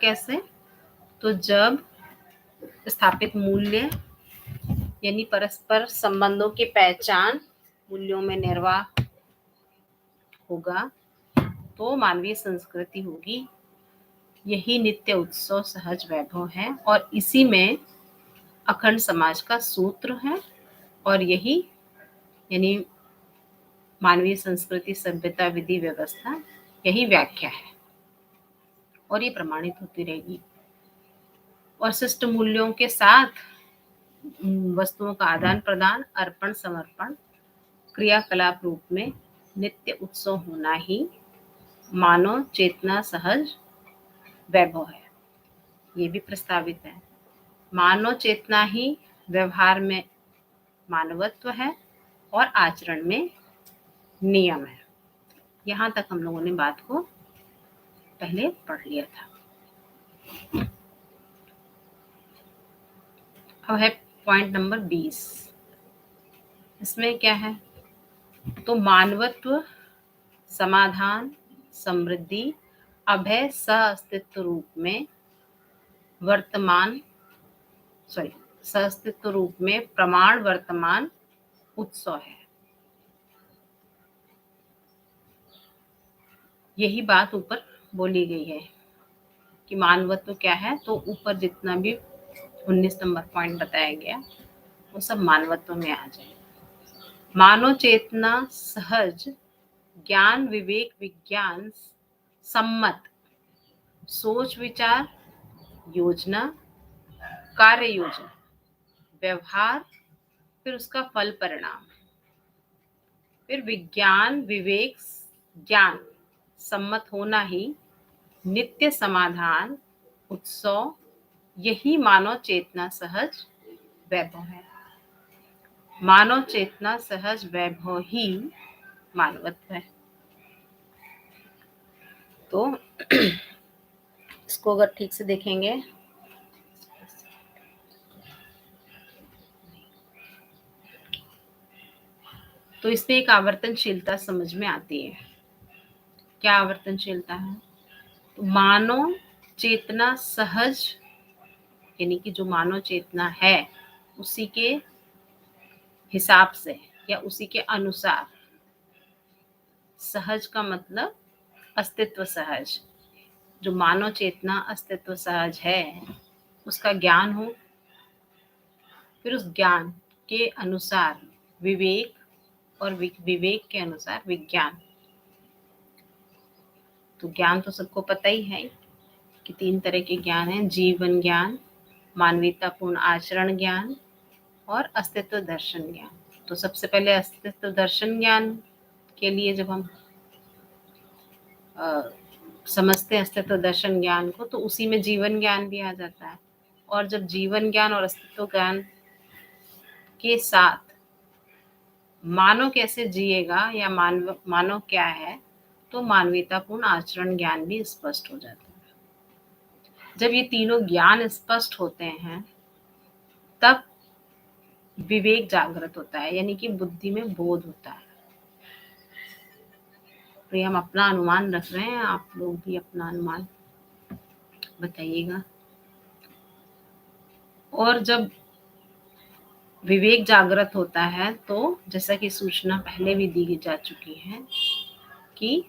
कैसे? तो जब स्थापित मूल्य यानी परस्पर संबंधों की पहचान मूल्यों में निर्वाह होगा तो मानवीय संस्कृति होगी। यही नित्य उत्सव सहज वैभव है और इसी में अखंड समाज का सूत्र है। और यही यानी मानवीय संस्कृति, सभ्यता, विधि, व्यवस्था, यही व्याख्या है और ये प्रमाणित होती रहेगी। और शिष्ट मूल्यों के साथ वस्तुओं का आदान प्रदान, अर्पण समर्पण, क्रियाकलाप रूप में नित्य उत्सव होना ही मानव चेतना सहज वैभव है। ये भी प्रस्तावित है। मानव चेतना ही व्यवहार में मानवत्व है और आचरण में नियम है। यहाँ तक हम लोगों ने बात को पहले पढ़ लिया था। अब है पॉइंट नंबर 20। इसमें क्या है? तो मानवत्व, समाधान, समृद्धि, अभय सहअस्तित्व रूप में सहअस्तित्व रूप में प्रमाण वर्तमान उत्सव है। यही बात ऊपर बोली गई है कि मानवत्व क्या है। तो ऊपर जितना भी 19 नंबर पॉइंट बताया गया वो सब मानवत्व में आ जाए। मानव चेतना सहज ज्ञान, विवेक, विज्ञान सम्मत सोच, विचार, योजना, कार्य योजना, व्यवहार, फिर उसका फल परिणाम, फिर विज्ञान, विवेक, ज्ञान सम्मत होना ही नित्य समाधान उत्सव, यही मानव चेतना सहज वैभव है। मानव चेतना सहज वैभव ही मानवत्व है। तो इसको अगर ठीक से देखेंगे तो इसमें एक आवर्तनशीलता समझ में आती है। क्या आवर्तनशीलता है? तो मानव चेतना सहज यानी कि जो मानव चेतना है उसी के हिसाब से या उसी के अनुसार। सहज का मतलब अस्तित्व सहज। जो मानव चेतना अस्तित्व सहज है उसका ज्ञान हो, फिर उस ज्ञान के अनुसार विवेक और विवेक के अनुसार विज्ञान। तो ज्ञान तो सबको पता ही है कि 3 तरह के ज्ञान हैं: जीवन ज्ञान, मानवीयतापूर्ण आचरण ज्ञान और अस्तित्व दर्शन ज्ञान। तो सबसे पहले अस्तित्व दर्शन ज्ञान के लिए जब हम समझते हैं अस्तित्व दर्शन ज्ञान को, तो उसी में जीवन ज्ञान भी आ जाता है। और जब जीवन ज्ञान और अस्तित्व ज्ञान के साथ मानव कैसे जिएगा या मानव क्या है, तो मानवीयतापूर्ण आचरण ज्ञान भी स्पष्ट हो जाता है। जब ये तीनों ज्ञान स्पष्ट होते हैं तब विवेक जागृत होता है, यानी कि बुद्धि में बोध होता है। तो ये हम अपना अनुमान रख रहे हैं, आप लोग भी अपना अनुमान बताइएगा। और जब विवेक जागृत होता है तो जैसा कि सूचना पहले भी दी जा चुकी है कि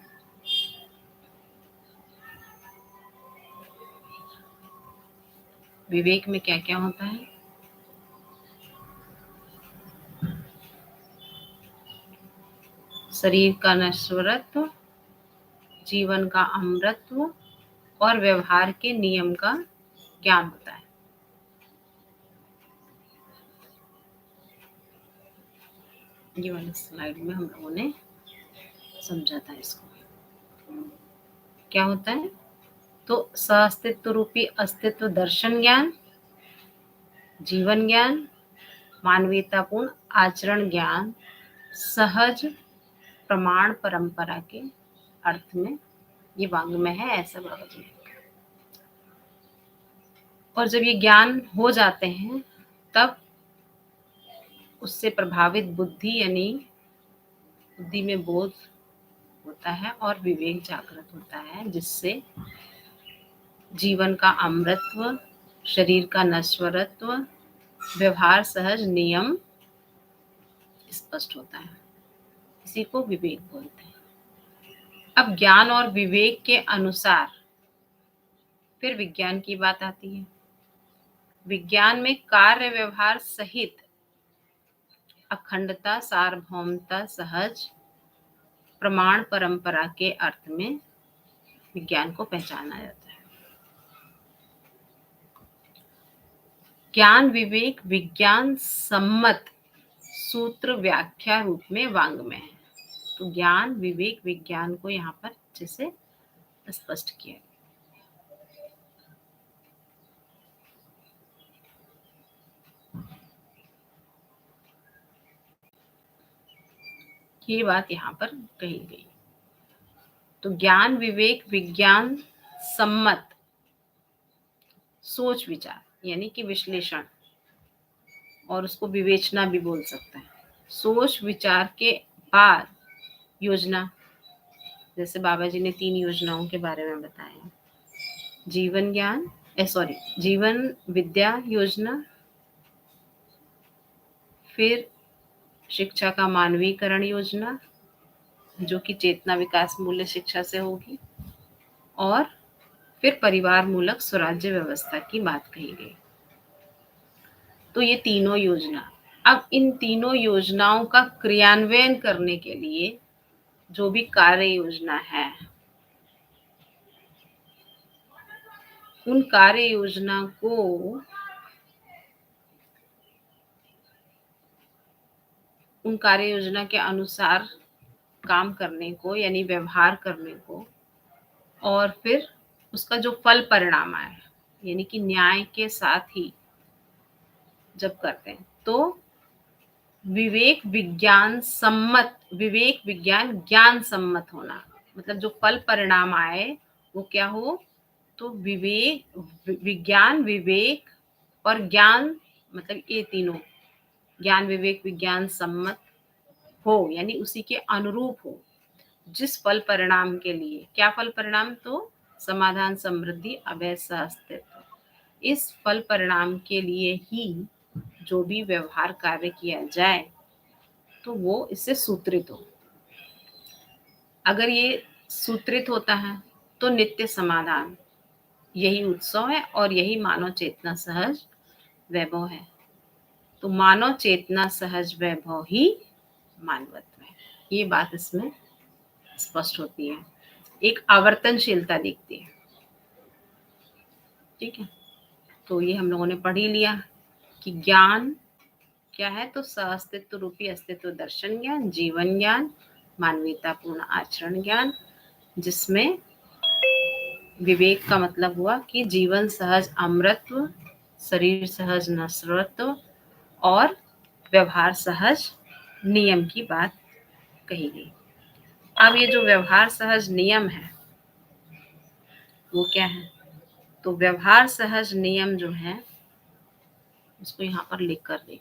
विवेक में क्या क्या होता है। शरीर का नश्वरत्व, जीवन का अमृतत्व और व्यवहार के नियम का ज्ञान होता है। ये वाली स्लाइड में हम लोगों ने समझा था इसको। क्या होता है? तो सहअस्तित्व रूपी अस्तित्व दर्शन ज्ञान, जीवन ज्ञान, मानवीयतापूर्ण आचरण ज्ञान सहज प्रमाण परंपरा के अर्थ में ये वाङ्मय है, ऐसा बाबा जी। और जब ये ज्ञान हो जाते हैं तब उससे प्रभावित बुद्धि यानी बुद्धि में बोध होता है और विवेक जागृत होता है, जिससे जीवन का अमृतत्व, शरीर का नश्वरत्व, व्यवहार सहज नियम स्पष्ट होता है। इसी को विवेक बोलते हैं। अब ज्ञान और विवेक के अनुसार फिर विज्ञान की बात आती है। विज्ञान में कार्य व्यवहार सहित अखंडता, सार्वभौमता, सहज प्रमाण परंपरा के अर्थ में विज्ञान को पहचाना जाता है। ज्ञान विवेक विज्ञान सम्मत सूत्र व्याख्या रूप में वांग्मय है। तो ज्ञान विवेक विज्ञान को यहाँ पर अच्छे से स्पष्ट किया। ये बात यहाँ पर कही गई। तो ज्ञान विवेक विज्ञान सम्मत सोच विचार यानी कि विश्लेषण, और उसको विवेचना भी बोल सकते हैं। सोच विचार के बाद योजना, जैसे बाबा जी ने 3 योजनाओं के बारे में बताया। जीवन ज्ञान जीवन विद्या योजना, फिर शिक्षा का मानवीकरण योजना जो कि चेतना विकास मूल्य शिक्षा से होगी, और फिर परिवार मूलक स्वराज्य व्यवस्था की बात कही गई। तो ये तीनों योजना, अब इन तीनों योजनाओं का क्रियान्वयन करने के लिए जो भी कार्य योजना है, उन कार्य योजना को उन कार्य योजना के अनुसार काम करने को यानी व्यवहार करने को, और फिर उसका जो फल परिणाम आए यानी कि न्याय के साथ ही जब करते हैं तो विवेक विज्ञान ज्ञान सम्मत होना, मतलब जो फल परिणाम आए वो क्या हो, तो विज्ञान विवेक और ज्ञान, मतलब ये तीनों ज्ञान विवेक विज्ञान सम्मत हो यानी उसी के अनुरूप हो। जिस फल परिणाम के लिए, क्या फल परिणाम, तो समाधान समृद्धि अभय सह अस्तित्व, इस फल परिणाम के लिए ही जो भी व्यवहार कार्य किया जाए तो वो इससे सूत्रित हो। अगर ये सूत्रित होता है तो नित्य समाधान, यही उत्सव है और यही मानव चेतना सहज वैभव है। तो मानव चेतना सहज वैभव ही मानवत्व है। ये बात इसमें स्पष्ट होती है, एक आवर्तनशीलता दिखती है। ठीक है, तो ये हम लोगों ने पढ़ ही लिया कि ज्ञान क्या है, तो सहअस्तित्व रूपी अस्तित्व दर्शन ज्ञान, जीवन ज्ञान, मानवीयतापूर्ण आचरण ज्ञान, जिसमें विवेक का मतलब हुआ कि जीवन सहज अमृतत्व, शरीर सहज नश्वरत्व और व्यवहार सहज नियम की बात कही गई। अब ये जो व्यवहार सहज नियम है वो क्या है, तो व्यवहार सहज नियम जो है उसको यहाँ पर लिख कर दे।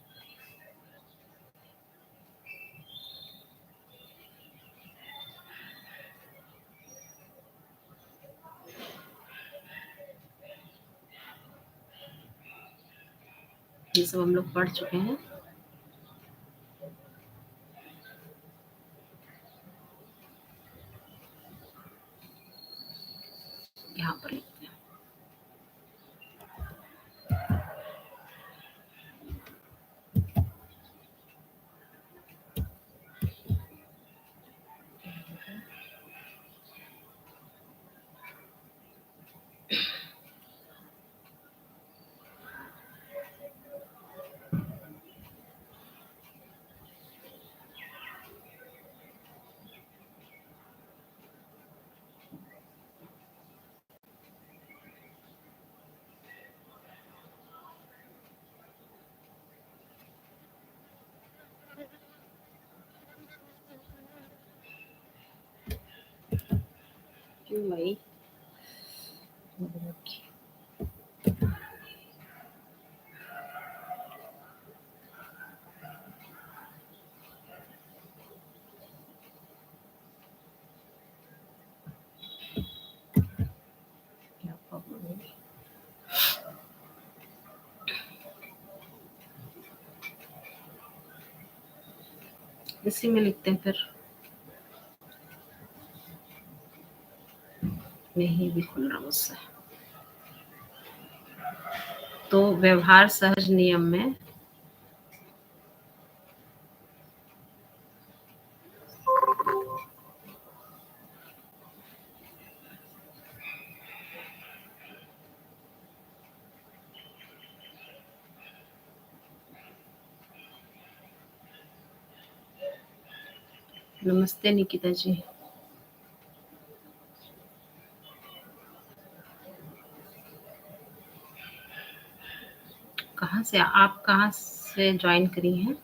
ये सब हम लोग पढ़ चुके हैं। यहाँ पर लिखते हैं। क्यों भाई, क्या प्रॉब्लम है? इसी में लिखते हैं फिर। नहीं भी खुल रहा मुझसे। तो व्यवहार सहज नियम में नमस्ते निकिता जी। कहाँ से आप कहाँ से ज्वाइन करी हैं?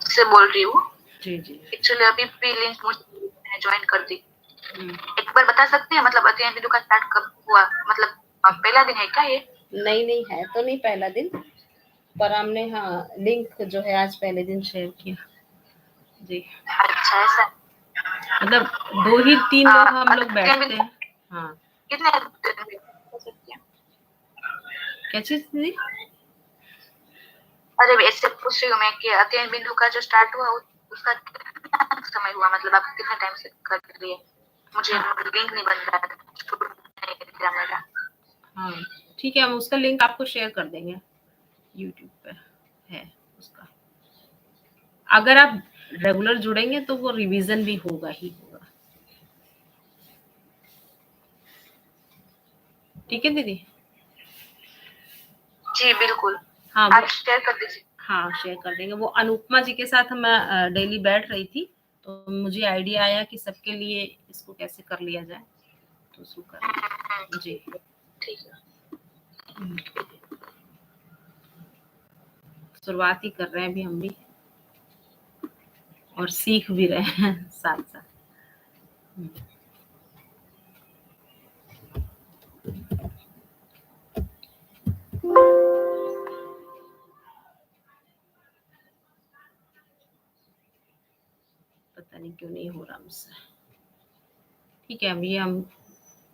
से बोल रही हूँ। जी जी। एक्चुअली अभी भी लिंक मुझे ज्वाइन कर दी। एक बार बता सकते हैं मतलब अध्ययन बिंदु का स्टार्ट कब हुआ, मतलब पहला दिन है क्या ये? नहीं है तो नहीं पहला दिन, पर हमने हाँ लिंक जो है आज पहले दिन शेयर किया जी। अच्छा ऐसा, मतलब 2 ही 3 लोग हम लोग बैठते हैं। हाँ कितने क्या चीज थी? अरे ऐसे पूछ रही हूँ मैं कि अध्ययन बिंदु का जो स्टार्ट हुआ उसका कितना समय हुआ, मतलब आप कितने टाइम से कर रही है? मुझे लिंक नहीं बन रहा मेरा। हाँ ठीक है, हम उसका लिंक आपको शेयर कर देंगे, यूट्यूब पे है उसका। अगर आप रेगुलर जुड़ेंगे तो वो रिवीजन भी होगा ही होगा। ठीक है दीदी? जी बिल्कुल। हाँ आप शेयर कर दीजिए। हाँ शेयर कर देंगे। वो अनुपमा जी के साथ मैं डेली बैठ रही थी, तो मुझे आइडिया आया कि सबके लिए इसको कैसे कर लिया जाए, तो उसको कर जी। ठीक है। शुरुआत ही कर रहे हैं अभी हम भी, और सीख भी रहे हैं साथ साथ। पता नहीं क्यों नहीं हो रहा मुझसे। ठीक है, अभी हम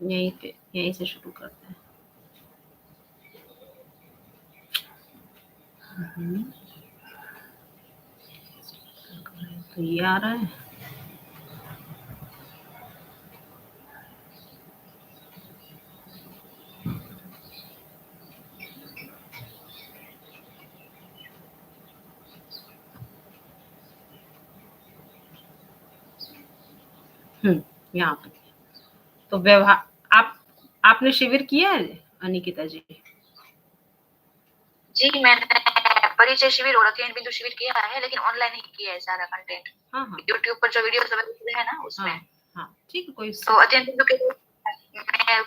यहीं से शुरू करते हैं। तो ये आ रहा है। यहाँ पे तो व्यवहार आपने शिविर किया है अनिकिता जी? जी मैंने परिचय शिविर और अध्ययन बिंदु शिविर किया है, लेकिन ऑनलाइन ही किया है सारा कंटेंट। हाँ यूट्यूब पर जो वीडियोस अवेलेबल है ना उसमें। हाँ ठीक है, कोई तो अध्ययन बिंदु के मैं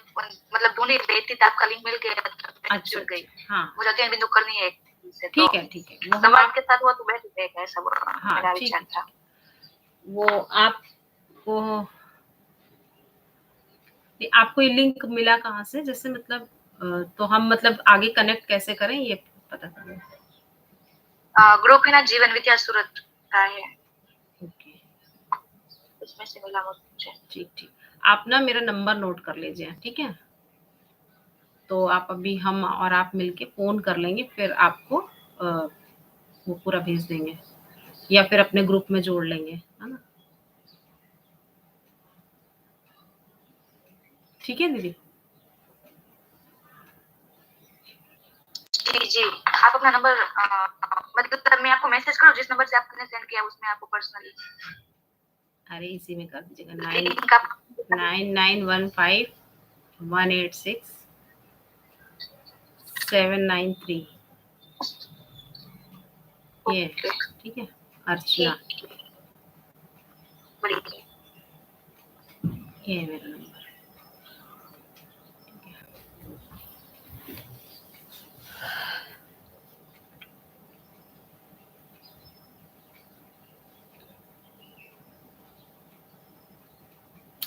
मतलब ढूंढी रही थी तो आपका लिंक मिल गया, जुड़ गई। हाँ मुझे अध्ययन बिंदु करनी है ठीक है वो समाज के साथ हुआ तो बेहतर रहेगा, ऐसा मेरा ठीक विचार था। वो आपको आपको ये लिंक मिला कहाँ से, जैसे मतलब तो हम मतलब आगे कनेक्ट कैसे करें ये पता करें। ग्रुप है ना जीवन विद्या सूरत का है, ओके उसमें से मिला मुझे। ठीक आप ना मेरा नंबर नोट कर लीजिए, ठीक है? तो आप अभी हम और आप मिलके फोन कर लेंगे, फिर आपको वो पूरा भेज देंगे, या फिर अपने ग्रुप में जोड़ लेंगे, है ना? ठीक है दीदी? जी जी, आप अपना नंबर मतलब मैं आपको मैसेज करूँ जिस नंबर से आपने सेंड किया उसमें आपको पर्सनली? अरे इसी में कर दीजिएगा, 9915186793 ये ठीक है। अर्चना, ये है मेरा नंबर।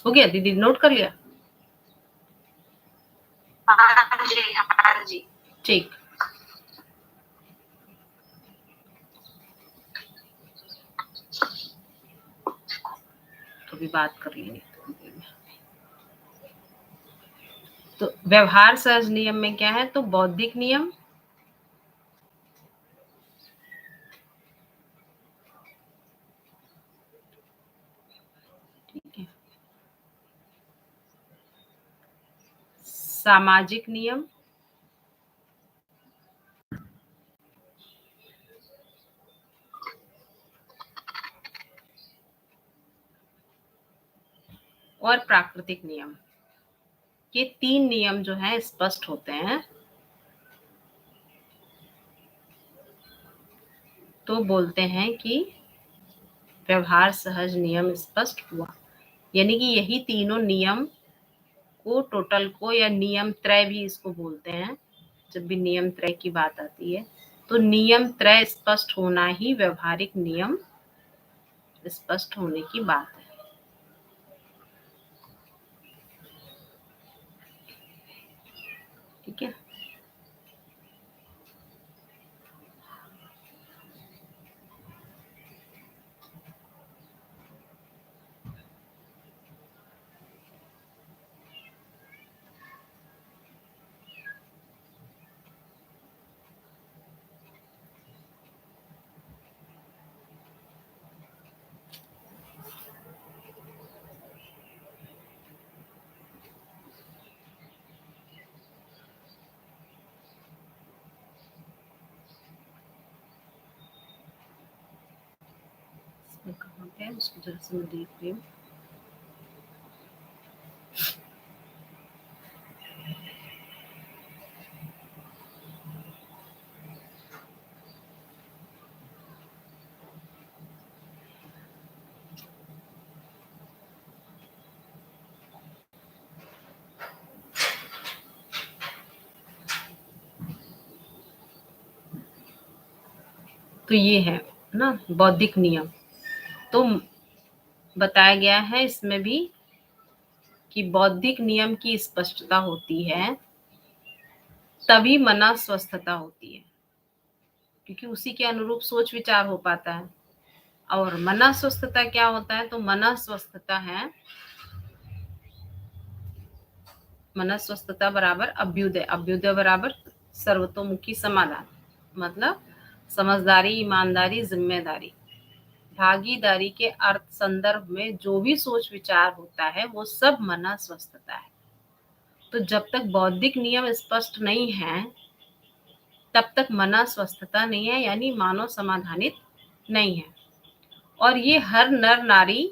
हो गया दीदी, नोट कर लिया? हाँ जी हाँ जी ठीक। तो भी बात कर लेंगे। तो व्यवहार सहज नियम में क्या है, तो बौद्धिक नियम, सामाजिक नियम, और प्राकृतिक नियम। ये 3 नियम जो हैं स्पष्ट होते हैं तो बोलते हैं कि व्यवहार सहज नियम स्पष्ट हुआ। यानी कि यही तीनों नियम को टोटल को या नियम त्रय भी इसको बोलते हैं। जब भी नियम त्रय की बात आती है तो नियम त्रय स्पष्ट होना ही व्यवहारिक नियम स्पष्ट होने की बात है। ठीक है। इसमें कहाँ पे है उसको जरा से मैं देख रही हूँ। तो ये है ना बौद्धिक नियम। तो बताया गया है इसमें भी कि बौद्धिक नियम की स्पष्टता होती है तभी मना स्वस्थता होती है, क्योंकि उसी के अनुरूप सोच विचार हो पाता है। और मना स्वस्थता क्या होता है? तो मना स्वस्थता है, मना स्वस्थता बराबर अभ्युदय, अभ्युदय बराबर सर्वतोमुखी समाधान। मतलब समझदारी, ईमानदारी, जिम्मेदारी, भागीदारी के अर्थ संदर्भ में जो भी सोच विचार होता है वो सब मना स्वस्थता है। तो जब तक बौद्धिक नियम स्पष्ट नहीं है तब तक मना स्वस्थता नहीं है, यानी मानव समाधानित नहीं है। और ये हर नर नारी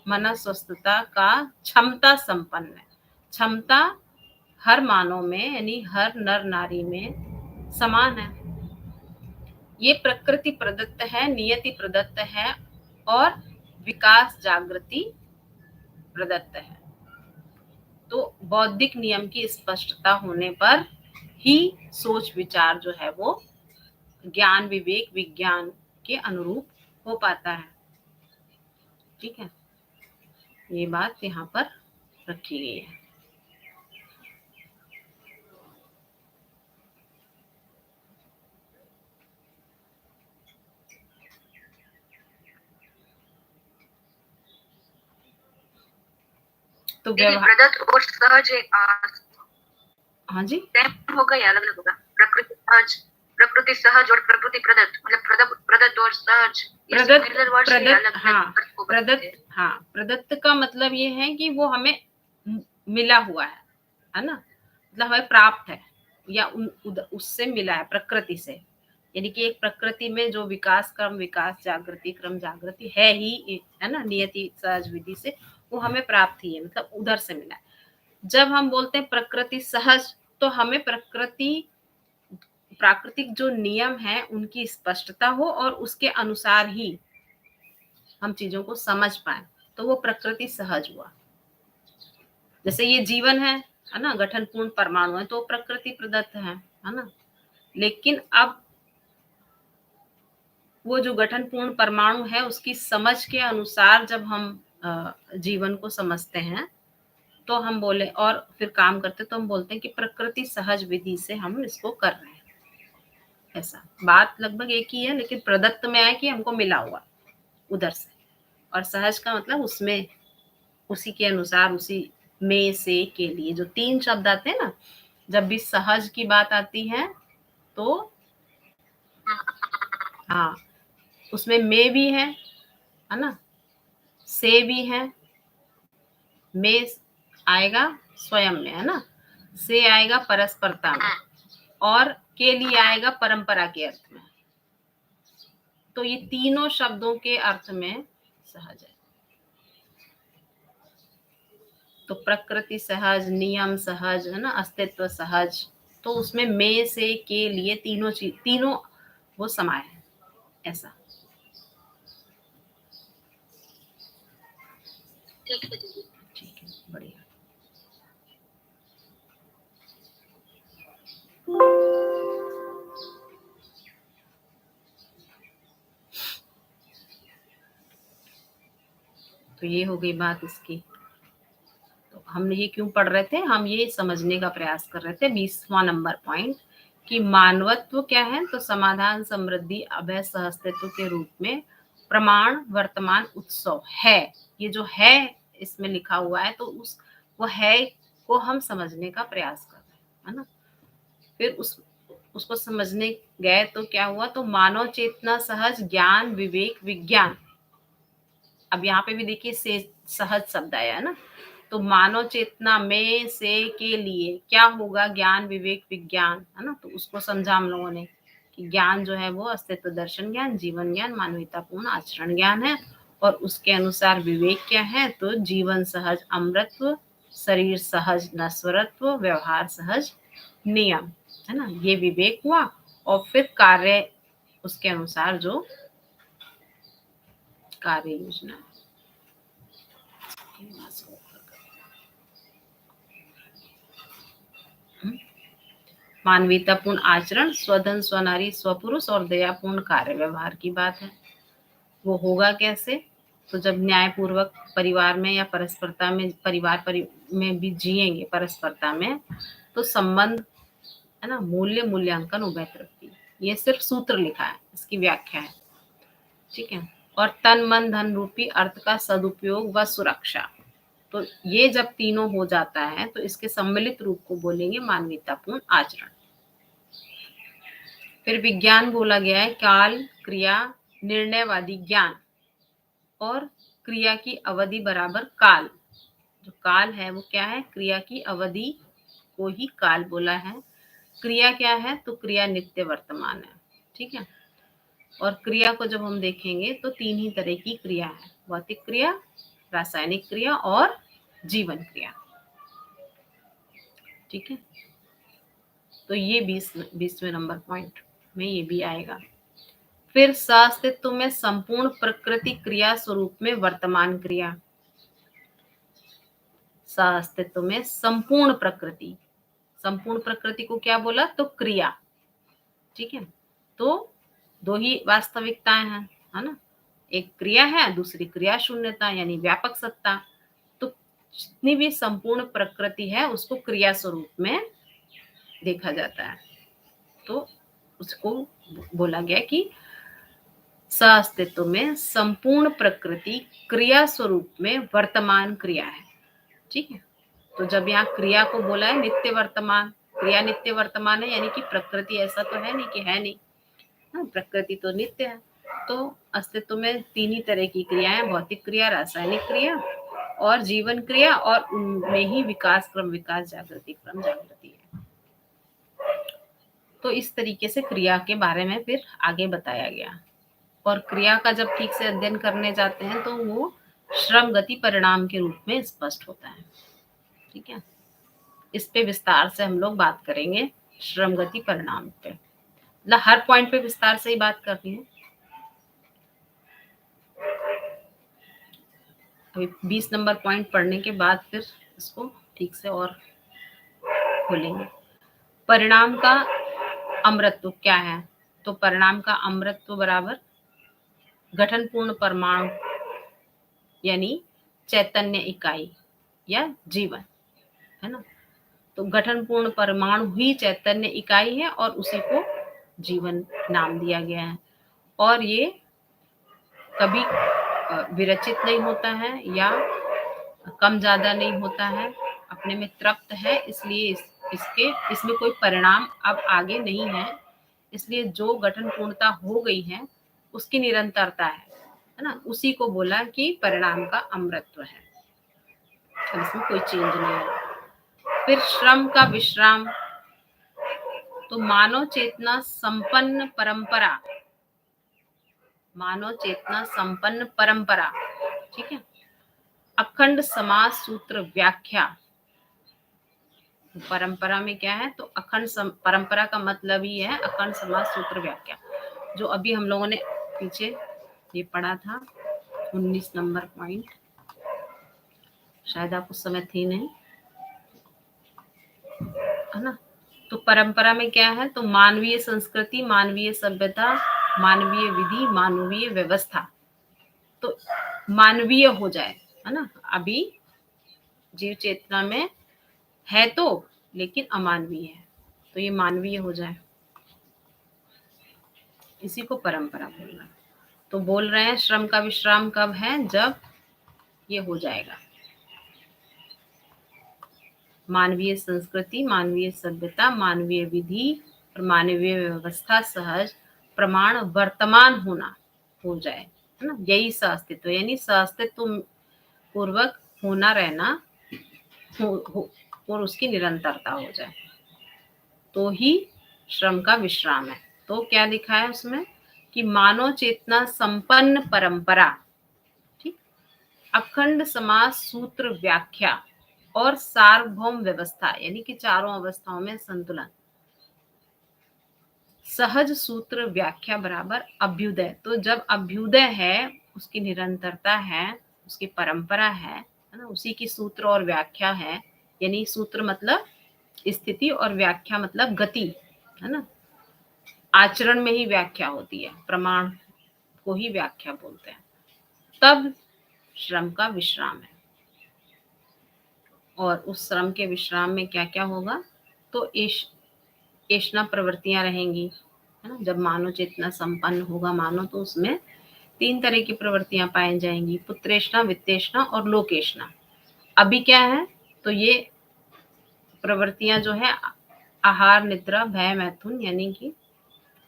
मना स्वस्थता का क्षमता संपन्न है। क्षमता हर मानव में यानी हर नर नारी में समान है। ये प्रकृति प्रदत्त है, नियति प्रदत्त है और विकास जागृति प्रदत्त है। तो बौद्धिक नियम की स्पष्टता होने पर ही सोच विचार जो है वो ज्ञान, विवेक, विज्ञान के अनुरूप हो पाता है। ठीक है, ये बात यहाँ पर रखी गई है। तो व्यवहार प्रदत्त और सहज हाँ जी होगा या अलग अलग होगा? प्रकृति सहज और प्रकृति प्रदत्त, मतलब प्रदत्त और सहज प्रदत्त का मतलब ये है कि वो हमें मिला हुआ है ना, मतलब हमें प्राप्त है या उससे मिला है प्रकृति से। यानी कि एक प्रकृति में जो विकास क्रम, विकास जागृति क्रम जागृति है ही है ना, नियति सहज विधि से वो हमें प्राप्त ही है, मतलब उधर से मिला है। जब हम बोलते हैं प्रकृति सहज तो हमें प्राकृतिक जो नियम है उनकी स्पष्टता हो और उसके अनुसार ही हम चीजों को समझ पाए, तो वो प्रकृति सहज हुआ। जैसे ये जीवन है ना, गठन पूर्ण परमाणु है तो प्रकृति प्रदत्त है ना। लेकिन अब वो जो गठन पूर्ण परमाणु है उसकी समझ के अनुसार जब हम जीवन को समझते हैं तो हम बोले और फिर काम करते तो हम बोलते हैं कि प्रकृति सहज विधि से हम इसको कर रहे हैं। ऐसा बात लगभग एक ही है, लेकिन प्रदत्त में आया कि हमको मिला हुआ उधर से, और सहज का मतलब उसमें उसी के अनुसार, उसी में से के लिए जो 3 शब्द आते हैं ना, जब भी सहज की बात आती है तो हाँ उसमें में भी है ना, से भी है, में आएगा स्वयं में है ना। से आएगा परस्परता में, और के लिए आएगा परंपरा के अर्थ में। तो ये तीनों शब्दों के अर्थ में सहज है। तो प्रकृति सहज, नियम सहज, है ना, अस्तित्व सहज, तो उसमें में से के लिए तीनों वो समाये है, ऐसा। ठीक है दीदी। ठीक है, बढ़िया। तो ये हो गई बात इसकी। तो हमने ये क्यों पढ़ रहे थे, हम ये समझने का प्रयास कर रहे थे 20वां नंबर पॉइंट, कि मानवत्व क्या है, तो समाधान, समृद्धि, अभय, सहअस्तित्व के रूप में प्रमाण, वर्तमान, उत्सव है। ये जो है इसमें लिखा हुआ है, तो वो है को हम समझने का प्रयास कर रहे हैं, है ना। फिर उसको समझने गए तो क्या हुआ, तो मानव चेतना सहज, ज्ञान, विवेक, विज्ञान। अब यहाँ पे भी देखिए से सहज शब्द आया है ना। तो मानव चेतना में से के लिए क्या होगा, ज्ञान, विवेक, विज्ञान, है ना। तो उसको समझा हम लोगों ने कि ज्ञान जो है वो अस्तित्व दर्शन ज्ञान, जीवन ज्ञान, मानवतापूर्ण आचरण ज्ञान है। और उसके अनुसार विवेक क्या है, तो जीवन सहज अमृतत्व, शरीर सहज नश्वरत्व, व्यवहार सहज नियम, है ना। ये विवेक हुआ। और फिर कार्य, उसके अनुसार जो कार्य योजना है। मानवीयतापूर्ण आचरण, स्वधन, स्वनारी, स्वपुरुष और दयापूर्ण कार्य व्यवहार की बात है। वो होगा कैसे, तो जब न्यायपूर्वक परिवार में या परस्परता में में भी जिएंगे परस्परता में, तो संबंध, है ना, मूल्य, मूल्यांकन, उभय तृप्ति। ये सिर्फ सूत्र लिखा है, इसकी व्याख्या है, ठीक है। और तन, मन, धन रूपी अर्थ का सदुपयोग व सुरक्षा। तो ये जब तीनों हो जाता है, तो इसके सम्मिलित रूप को बोलेंगे मानवीयतापूर्ण आचरण। फिर विज्ञान बोला गया है, काल, क्रिया, निर्णयवादी ज्ञान, और क्रिया की अवधि बराबर काल। जो काल है वो क्या है, क्रिया की अवधि को ही काल बोला है। क्रिया क्या है, तो क्रिया नित्य वर्तमान है, ठीक है। और क्रिया को जब हम देखेंगे तो तीन ही तरह की क्रिया है, भौतिक क्रिया, रासायनिक क्रिया और जीवन क्रिया, ठीक है। तो ये 20वें नंबर पॉइंट में ये भी आएगा। फिर सास्तित्व में संपूर्ण प्रकृति क्रिया स्वरूप में वर्तमान क्रिया। सास्तित्व में संपूर्ण प्रकृति को क्या बोला, तो क्रिया, ठीक है। तो दो ही वास्तविकताएं हैं, है ना। एक क्रिया है, दूसरी क्रिया शून्यता यानी व्यापक सत्ता। तो जितनी भी संपूर्ण प्रकृति है उसको क्रिया स्वरूप में देखा जाता है। तो उसको बोला गया कि सास्तित्व में संपूर्ण प्रकृति क्रिया स्वरूप में वर्तमान क्रिया है, ठीक है। तो जब यहाँ क्रिया को बोला है नित्य वर्तमान, क्रिया नित्य वर्तमान है, यानी कि प्रकृति ऐसा तो है नहीं कि है नहीं, हाँ, प्रकृति तो नित्य है। तो अस्तित्व में तीन ही तरह की क्रियाएं, भौतिक क्रिया, रासायनिक क्रिया और जीवन क्रिया, और उनमें ही विकास क्रम, विकास, जागृति क्रम, जागृति है। तो इस तरीके से क्रिया के बारे में फिर आगे बताया गया। और क्रिया का जब ठीक से अध्ययन करने जाते हैं तो वो श्रम गति परिणाम के रूप में स्पष्ट होता है, ठीक है। इस पे विस्तार से हम लोग बात करेंगे, श्रम गति परिणाम पे, मतलब हर पॉइंट पे विस्तार से ही बात करनी है। अभी 20 नंबर पॉइंट पढ़ने के बाद फिर इसको ठीक से और खोलेंगे। परिणाम का अमृतत्व क्या है, तो परिणाम का अमृतत्व बराबर गठन पूर्ण परमाणु यानी चैतन्य इकाई या जीवन, है ना। तो गठन पूर्ण परमाणु ही चैतन्य इकाई है और उसी को जीवन नाम दिया गया है। और ये कभी विरचित नहीं होता है या कम ज्यादा नहीं होता है, अपने में तृप्त है, इसलिए इसमें कोई परिणाम अब आगे नहीं है। इसलिए जो गठन पूर्णता हो गई है उसकी निरंतरता है ना, उसी को बोला कि परिणाम का अमृतत्व है, अब इसमें कोई चेंज नहीं है। फिर श्रम का विश्राम, तो मानव चेतना संपन्न परंपरा, मानव चेतना संपन्न परंपरा, ठीक है। अखंड समाज सूत्र व्याख्या, परंपरा में क्या है, तो अखंड परंपरा का मतलब ही है अखंड समाज सूत्र व्याख्या, जो अभी हम लोगों ने पीछे ये पढ़ा था 19 नंबर पॉइंट, शायद आप उस समय थी नहीं, है ना। तो परंपरा में क्या है, तो मानवीय संस्कृति, मानवीय सभ्यता, मानवीय विधि, मानवीय व्यवस्था, तो मानवीय हो जाए, है ना। अभी जीव चेतना में है तो, लेकिन अमानवीय है, तो ये मानवीय हो जाए, इसी को परंपरा बोल रहा है। तो बोल रहे हैं श्रम का विश्राम कब है, जब ये हो जाएगा मानवीय संस्कृति, मानवीय सभ्यता, मानवीय विधि और मानवीय व्यवस्था सहज प्रमाण वर्तमान होना हो जाए, है ना। यही सहअस्तित्व, यानी सहअस्तित्व पूर्वक होना रहना हो और उसकी निरंतरता हो जाए, तो ही श्रम का विश्राम है। तो क्या लिखा है उसमें कि मानव चेतना संपन्न परंपरा, ठीक, अखंड समाज सूत्र व्याख्या और सार्वभौम व्यवस्था, यानी कि चारों अवस्थाओं में संतुलन, सहज सूत्र व्याख्या बराबर अभ्युदय, तो जब अभ्युदय है, उसकी निरंतरता है, उसकी परंपरा है ना, उसी की सूत्र और व्याख्या है, यानी सूत्र मतलब स्थिति और व्याख्या मतलब गति, है ना। आचरण में ही व्याख्या होती है, प्रमाण को ही व्याख्या बोलते हैं, तब श्रम का विश्राम है। और उस श्रम के विश्राम में क्या क्या होगा, तो ऐषणा प्रवृत्तियां रहेंगी, है ना। जब मानव चेतना संपन्न होगा मानव, तो उसमें 3 तरह की प्रवृत्तियां पाई जाएंगी, पुत्रेषणा, वित्तेषणा और लोकेषणा। अभी क्या है, तो ये प्रवृत्तियां जो है आहार, निद्रा, भय, मैथुन, यानी कि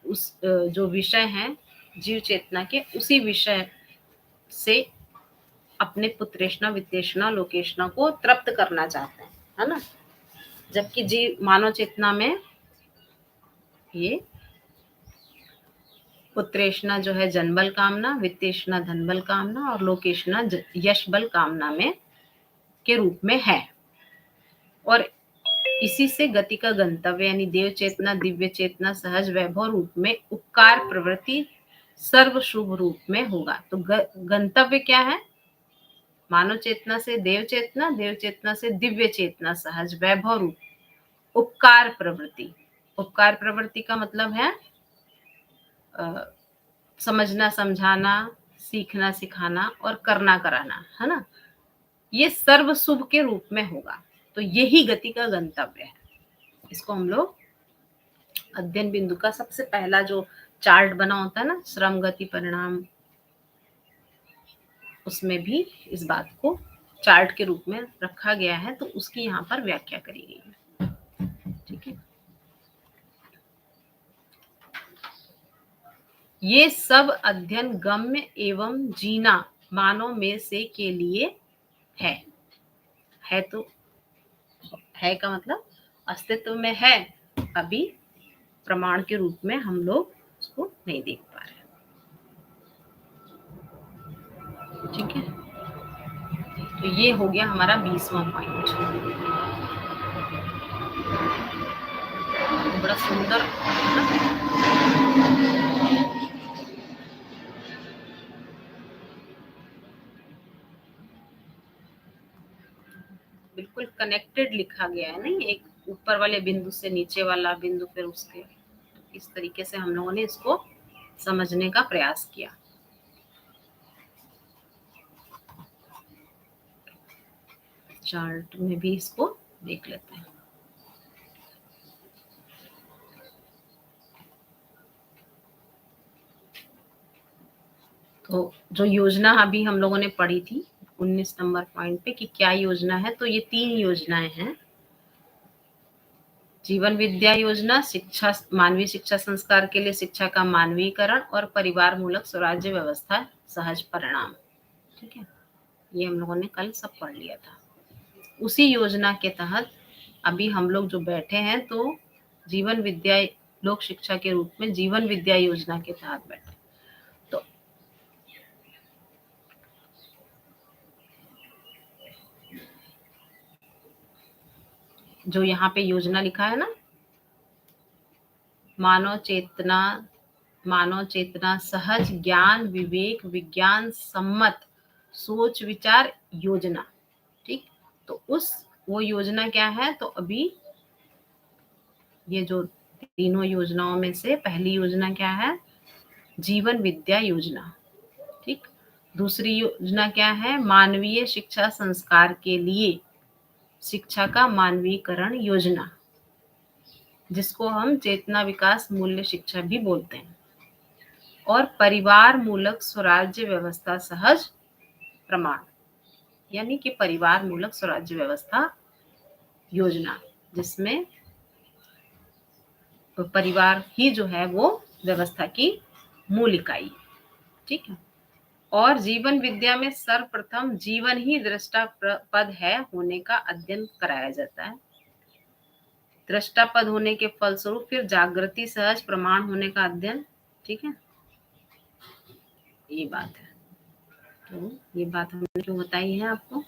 उस जो विषय है जीव चेतना के, उसी विषय से अपने पुत्रेषणा, वित्तेषणा, लोकेषणा को तृप्त करना चाहते हैं, है ना। जबकि जीव मानव चेतना में ये पुत्रेषणा जो है जनबल कामना, वित्तेषणा धनबल कामना और लोकेषणा यश बल कामना में के रूप में है। और इसी से गति का गंतव्य, यानी देव चेतना, दिव्य चेतना सहज वैभव रूप में उपकार प्रवृत्ति सर्व शुभ रूप में होगा। तो गंतव्य क्या है, मानव चेतना से देव चेतना, देव चेतना से दिव्य चेतना सहज वैभव रूप उपकार प्रवृत्ति। उपकार प्रवृत्ति का मतलब है समझना, समझाना, सीखना, सिखाना और करना, कराना, है ना। ये सर्व शुभ के रूप में होगा, तो यही गति का गंतव्य है। इसको हम लोग अध्ययन बिंदु का सबसे पहला जो चार्ट बना होता है ना, श्रम गति परिणाम, उसमें भी इस बात को चार्ट के रूप में रखा गया है, तो उसकी यहाँ पर व्याख्या करी गई है, ठीक है। ये सब अध्ययन गम्य एवं जीना मानव में से के लिए है तो है का मतलब अस्तित्व में है, अभी प्रमाण के रूप में हम लोग उसको नहीं देख पा रहे, ठीक है। तो ये हो गया हमारा 20वां पॉइंट, तो बड़ा सुंदर बिल्कुल कनेक्टेड लिखा गया है, नहीं, एक ऊपर वाले बिंदु से नीचे वाला बिंदु, फिर उसके, इस तरीके से हम लोगों ने इसको समझने का प्रयास किया। चार्ट में भी इसको देख लेते हैं। तो जो योजना अभी हम लोगों ने पढ़ी थी 19 नंबर पॉइंट पे कि क्या योजना है, तो ये 3 योजनाएं हैं। जीवन विद्या योजना, शिक्षा, मानवीय शिक्षा संस्कार के लिए शिक्षा का मानवीकरण और परिवार मूलक स्वराज्य व्यवस्था सहज परिणाम, ठीक है। ये हम लोगों ने कल सब पढ़ लिया था। उसी योजना के तहत अभी हम लोग जो बैठे हैं तो जीवन विद्या लोक शिक्षा के रूप में जीवन विद्या योजना के तहत बैठे। तो जो यहाँ पे योजना लिखा है ना, मानव चेतना सहज ज्ञान विवेक विज्ञान सम्मत सोच विचार योजना, ठीक। तो वो योजना क्या है? तो अभी ये जो तीनों योजनाओं में से पहली योजना क्या है? जीवन विद्या योजना, ठीक। दूसरी योजना क्या है? मानवीय शिक्षा संस्कार के लिए शिक्षा का मानवीकरण योजना, जिसको हम चेतना विकास मूल्य शिक्षा भी बोलते हैं। और परिवार मूलक स्वराज्य व्यवस्था सहज प्रमाण, यानी कि परिवार मूलक स्वराज्य व्यवस्था योजना, जिसमें परिवार ही जो है वो व्यवस्था की मूल इकाई, ठीक है। और जीवन विद्या में सर्वप्रथम जीवन ही दृष्टा पद है होने का अध्ययन कराया जाता है। दृष्टा पद होने के फलस्वरूप फिर जागृति सहज प्रमाण होने का अध्ययन, ठीक है। ये बात है। तो ये बात हमने क्यों बताई है आपको?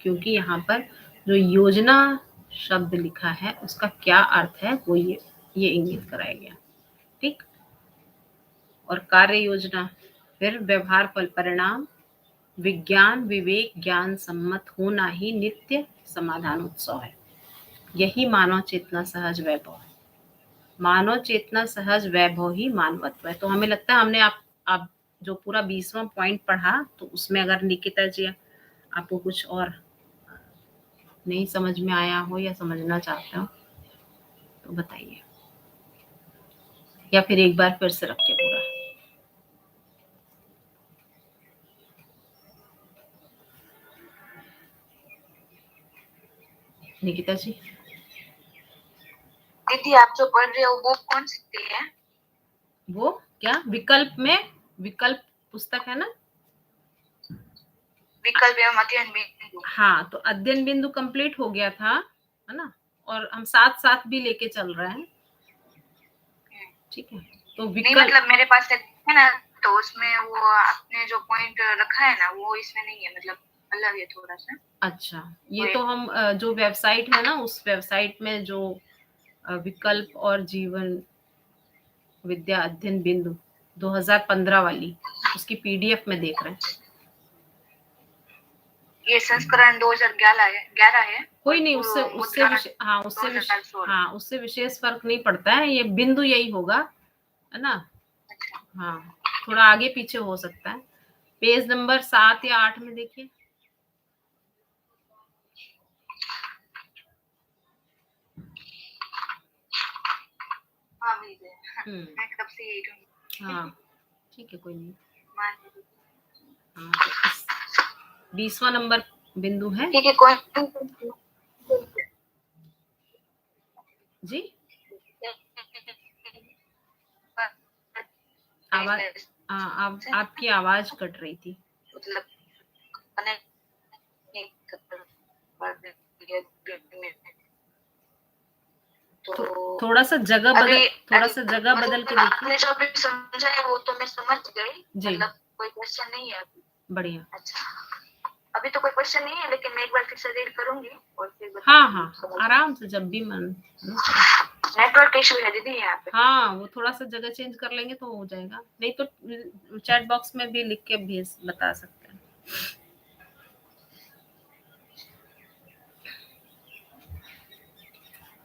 क्योंकि यहाँ पर जो योजना शब्द लिखा है उसका क्या अर्थ है वो ये इंगित कराया गया, ठीक। और कार्य योजना फिर व्यवहार फल परिणाम विज्ञान विवेक ज्ञान सम्मत होना ही नित्य समाधान उत्सव है। यही मानव चेतना सहज वैभव है। मानव चेतना सहज वैभव ही मानवत्व है। तो हमें लगता है हमने आप जो पूरा 20वां पॉइंट पढ़ा, तो उसमें अगर निकिता जी आपको कुछ और नहीं समझ में आया हो या समझना चाहते हो तो बताइए, या फिर एक बार फिर से रखे पूरा। निकिता जी, दीदी आप जो पढ़ रहे हो वो कौन सी है? वो क्या विकल्प पुस्तक है ना, विकल्प एवं अध्ययन बिंदु। हाँ, तो अध्ययन बिंदु कंप्लीट हो गया था, है ना। और हम साथ साथ भी लेके चल रहे हैं, ठीक है। तो नहीं विकल्प मतलब मेरे पास है ना, तो उसमें वो आपने जो पॉइंट रखा है ना वो इसमें नहीं है, मतलब अलग है थोड़ा सा। अच्छा, ये तो हम जो वेबसाइट है ना उस वेबसाइट में जो विकल्प और जीवन विद्या अध्ययन बिंदु 2015 वाली उसकी पीडीएफ में देख रहे हैं। ये संस्करण 2011 है। कोई नहीं, उससे विशेष फर्क नहीं पड़ता है, ये बिंदु यही होगा, है ना। हाँ, थोड़ा आगे पीछे हो सकता है। पेज नंबर 7 या 8 में देखिए। मैं कब से यही ढूंढ। हाँ ठीक है, कोई नहीं। हाँ, 20वां नंबर बिंदु है, ठीक है। कौन जी? आवाज आपकी आवाज कट रही थी। मतलब तो थोड़ा सा जगह बदल के देखिए। आपने जो भी समझा है वो तो मैं समझ गई, मतलब कोई क्वेश्चन नहीं है। बढ़िया। अच्छा, अभी तो कोई क्वेश्चन नहीं है, लेकिन मैं एक बार फिर से रीड करूंगी और फिर हाँ, आराम से जब भी मन। नेटवर्क इशू है दीदी यहाँ पे। हाँ, वो थोड़ा सा जगह चेंज कर लेंगे तो हो जाएगा, नहीं तो चैट बॉक्स में भी लिख के भेज बता सकते हैं।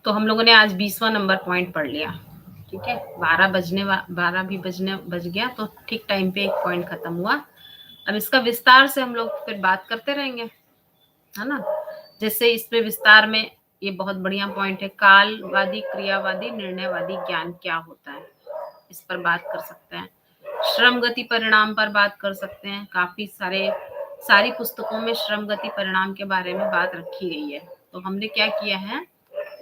तो हम लोगों ने आज 20वां नंबर पॉइंट पढ़ लिया, ठीक है। 12 भी बज गया, तो ठीक टाइम पे एक पॉइंट खत्म हुआ। अब इसका विस्तार से हम लोग फिर बात करते रहेंगे, है ना। जैसे इसमें विस्तार में ये बहुत बढ़िया पॉइंट है, कालवादी क्रियावादी निर्णयवादी ज्ञान क्या होता है, इस पर बात कर सकते हैं। श्रम गति परिणाम पर बात कर सकते हैं। काफी सारी पुस्तकों में श्रम गति परिणाम के बारे में बात रखी गई है। तो हमने क्या किया है,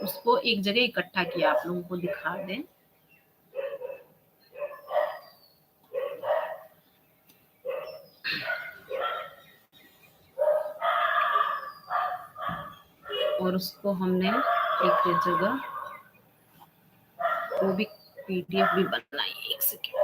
उसको एक जगह इकट्ठा किया, आप लोगों को दिखा दें। और उसको हमने एक जगह वो भी पीडीएफ भी बनाई है। एक सेकेंड।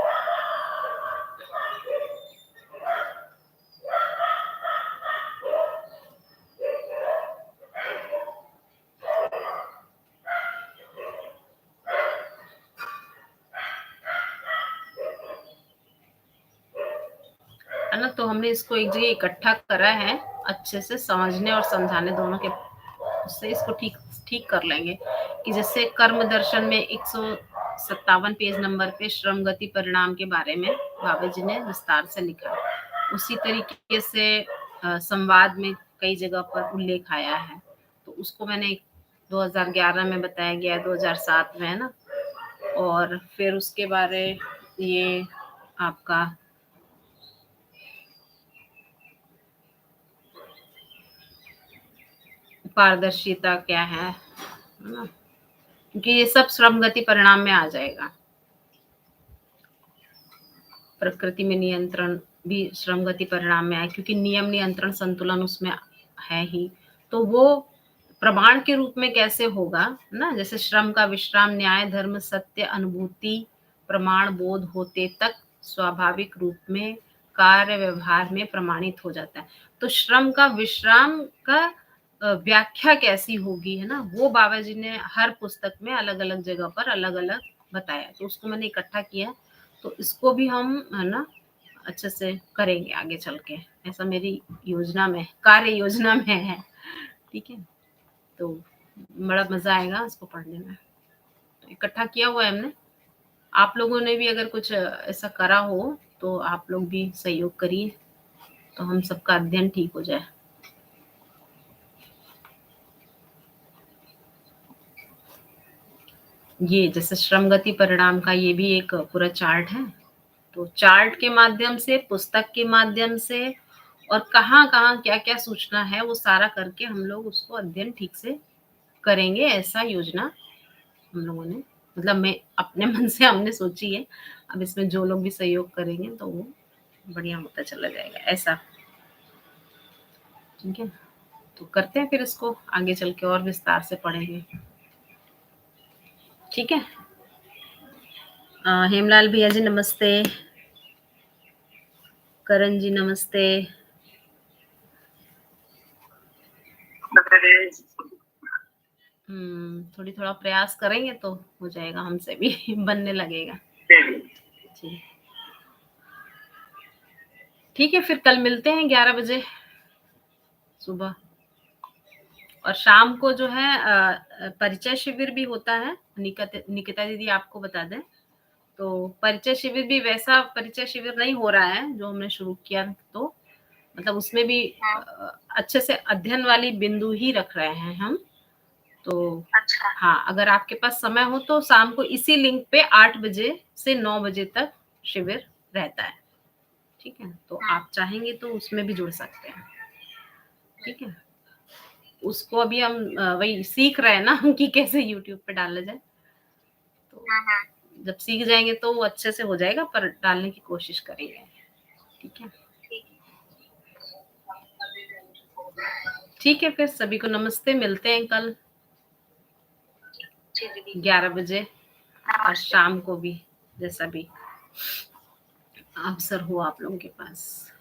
है ना, तो हमने इसको एक जगह इकट्ठा करा है अच्छे से, समझने और समझाने दोनों के, उससे इसको ठीक ठीक कर लेंगे कि जैसे कर्म दर्शन में 157 पेज नंबर पे श्रम गति परिणाम के बारे में बाबा जी ने विस्तार से लिखा है, उसी तरीके से संवाद में कई जगह पर उल्लेख आया है। तो उसको मैंने 2011 में बताया गया है, 2007 में, है ना। और फिर उसके बारे ये आपका पारदर्शिता क्या है ना, क्योंकि ये सब श्रम गति परिणाम में आ जाएगा। प्रकृति में नियंत्रण भी श्रम गति परिणाम में आए, क्योंकि नियम नियंत्रण संतुलन उसमें है ही। तो वो प्रमाण के रूप में कैसे होगा ना, जैसे श्रम का विश्राम न्याय धर्म सत्य अनुभूति प्रमाण बोध होते तक स्वाभाविक रूप में कार्य व्यवहार में प्रमाणित हो जाता है। तो श्रम का विश्राम का व्याख्या कैसी होगी, है ना, वो बाबा जी ने हर पुस्तक में अलग अलग जगह पर अलग अलग बताया। तो उसको मैंने इकट्ठा किया, तो इसको भी हम, है ना, अच्छे से करेंगे आगे चल के, ऐसा मेरी योजना में, कार्य योजना में है। ठीक है, तो बड़ा मजा आएगा इसको पढ़ने में। तो इकट्ठा किया हुआ है हमने। आप लोगों ने भी अगर कुछ ऐसा करा हो तो आप लोग भी सहयोग करिए, तो हम सबका अध्ययन ठीक हो जाए। ये जैसे श्रम गति परिणाम का ये भी एक पूरा चार्ट है, तो चार्ट के माध्यम से, पुस्तक के माध्यम से, और कहाँ कहाँ क्या क्या सूचना है वो सारा करके हम लोग उसको अध्ययन ठीक से करेंगे, ऐसा योजना हम लोगों ने, मतलब मैं अपने मन से हमने सोची है। अब इसमें जो लोग भी सहयोग करेंगे तो वो बढ़िया होता चला जाएगा, ऐसा। ठीक है, तो करते हैं फिर इसको आगे चल के और विस्तार से पढ़ेंगे। ठीक है। हेमलाल भैया जी नमस्ते, करण जी नमस्ते। थोड़ी थोड़ा प्रयास करेंगे तो हो जाएगा, हमसे भी बनने लगेगा। जी ठीक है, फिर कल मिलते हैं 11 बजे सुबह। और शाम को जो है परिचय शिविर भी होता है, निकिता दीदी आपको बता दें, तो परिचय शिविर भी वैसा परिचय शिविर नहीं हो रहा है जो हमने शुरू किया, तो मतलब उसमें भी अच्छे से अध्ययन वाली बिंदु ही रख रहे हैं हम। तो अच्छा। हाँ, अगर आपके पास समय हो तो शाम को इसी लिंक पे 8 बजे से 9 बजे तक शिविर रहता है। ठीक है, तो आप चाहेंगे तो उसमें भी जुड़ सकते हैं। ठीक है, उसको अभी हम वही सीख रहे हैं ना कि कैसे यूट्यूब पे डाला जाए, तो जब सीख जाएंगे तो वो अच्छे से हो जाएगा, पर डालने की कोशिश करेंगे। ठीक है, ठीक है, फिर सभी को नमस्ते, मिलते हैं कल 11 बजे, और शाम को भी जैसा भी अवसर हो आप लोगों के पास।